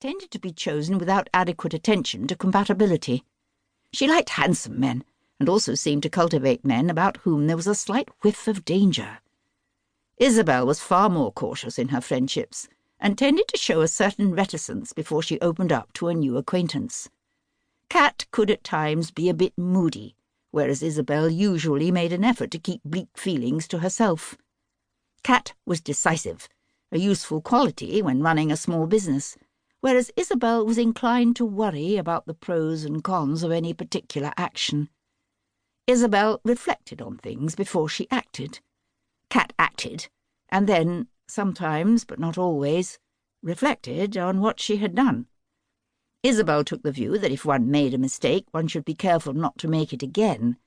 tended to be chosen without adequate attention to compatibility. She liked handsome men, and also seemed to cultivate men about whom there was a slight whiff of danger. Isabel was far more cautious in her friendships, and tended to show a certain reticence before she opened up to a new acquaintance. Cat could at times be a bit moody, whereas Isabel usually made an effort to keep bleak feelings to herself. Cat was decisive, a useful quality when running a small business, whereas Isabel was inclined to worry about the pros and cons of any particular action. Isabel reflected on things before she acted. Cat acted, and then, sometimes, but not always, reflected on what she had done. Isabel took the view that if one made a mistake, one should be careful not to make it again.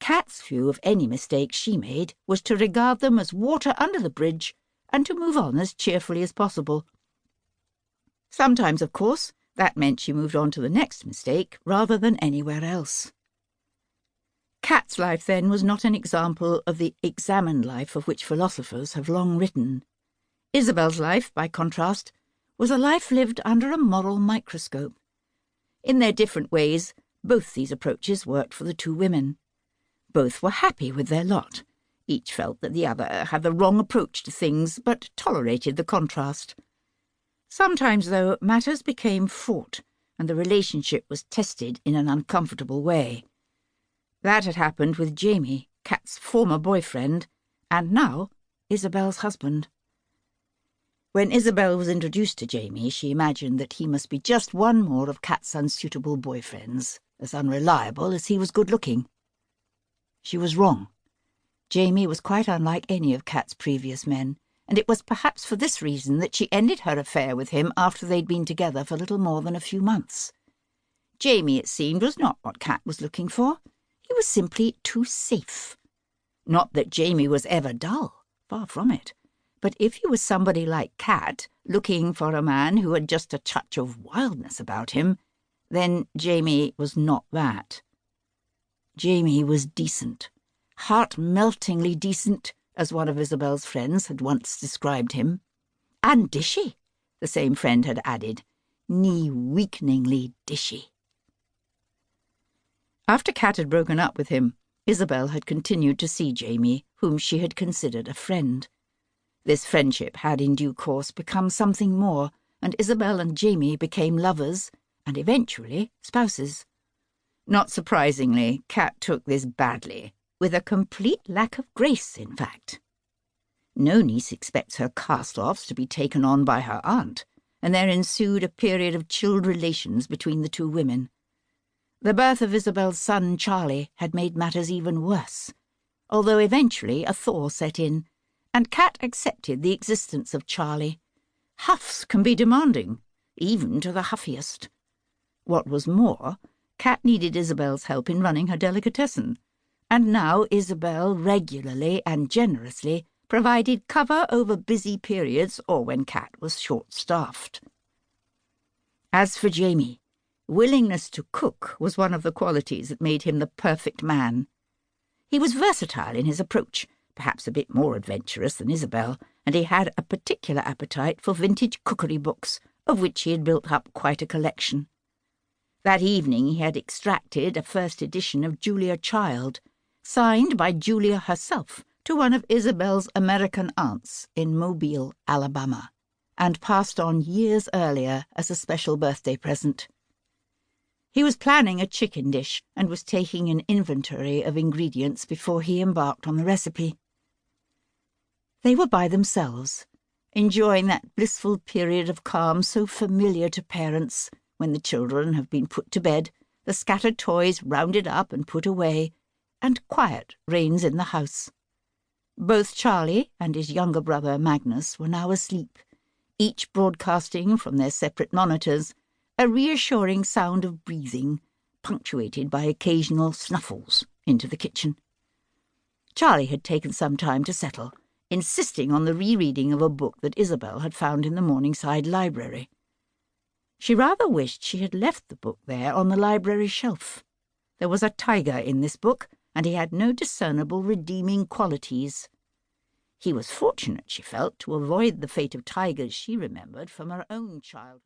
Cat's view of any mistakes she made was to regard them as water under the bridge and to move on as cheerfully as possible. Sometimes, of course, that meant she moved on to the next mistake rather than anywhere else. Cat's life, then, was not an example of the examined life of which philosophers have long written. Isabel's life, by contrast, was a life lived under a moral microscope. In their different ways, both these approaches worked for the two women. Both were happy with their lot. Each felt that the other had the wrong approach to things, but tolerated the contrast. Sometimes, though, matters became fraught, and the relationship was tested in an uncomfortable way. That had happened with Jamie, Cat's former boyfriend, and now Isabel's husband. When Isabel was introduced to Jamie, she imagined that he must be just one more of Cat's unsuitable boyfriends, as unreliable as he was good-looking. She was wrong. Jamie was quite unlike any of Cat's previous men, and it was perhaps for this reason that she ended her affair with him after they'd been together for little more than a few months. Jamie, it seemed, was not what Cat was looking for. He was simply too safe. Not that Jamie was ever dull, far from it. But if he was somebody like Cat, looking for a man who had just a touch of wildness about him, then Jamie was not that. Jamie was decent, heart-meltingly decent, as one of Isabel's friends had once described him. And dishy, the same friend had added, knee-weakeningly dishy. After Cat had broken up with him, Isabel had continued to see Jamie, whom she had considered a friend. This friendship had in due course become something more, and Isabel and Jamie became lovers, and eventually spouses. Not surprisingly, Cat took this badly, with a complete lack of grace, in fact. No niece expects her cast-offs to be taken on by her aunt, and there ensued a period of chilled relations between the two women. The birth of Isabel's son, Charlie, had made matters even worse, although eventually a thaw set in, and Cat accepted the existence of Charlie. Huffs can be demanding, even to the huffiest. What was more, Cat needed Isabel's help in running her delicatessen, and now Isabel regularly and generously provided cover over busy periods or when Cat was short-staffed. As for Jamie, willingness to cook was one of the qualities that made him the perfect man. He was versatile in his approach, perhaps a bit more adventurous than Isabel, and he had a particular appetite for vintage cookery books, of which he had built up quite a collection. That evening he had extracted a first edition of Julia Child, signed by Julia herself to one of Isabel's American aunts in Mobile, Alabama, and passed on years earlier as a special birthday present. He was planning a chicken dish and was taking an inventory of ingredients before he embarked on the recipe. They were by themselves, enjoying that blissful period of calm so familiar to parents when the children have been put to bed, the scattered toys rounded up and put away, and quiet reigns in the house. Both Charlie and his younger brother Magnus were now asleep, each broadcasting from their separate monitors a reassuring sound of breathing, punctuated by occasional snuffles, into the kitchen. Charlie had taken some time to settle, insisting on the rereading of a book that Isabel had found in the Morningside library. She rather wished she had left the book there on the library shelf. There was a tiger in this book, and he had no discernible redeeming qualities. He was fortunate, she felt, to avoid the fate of tigers she remembered from her own childhood.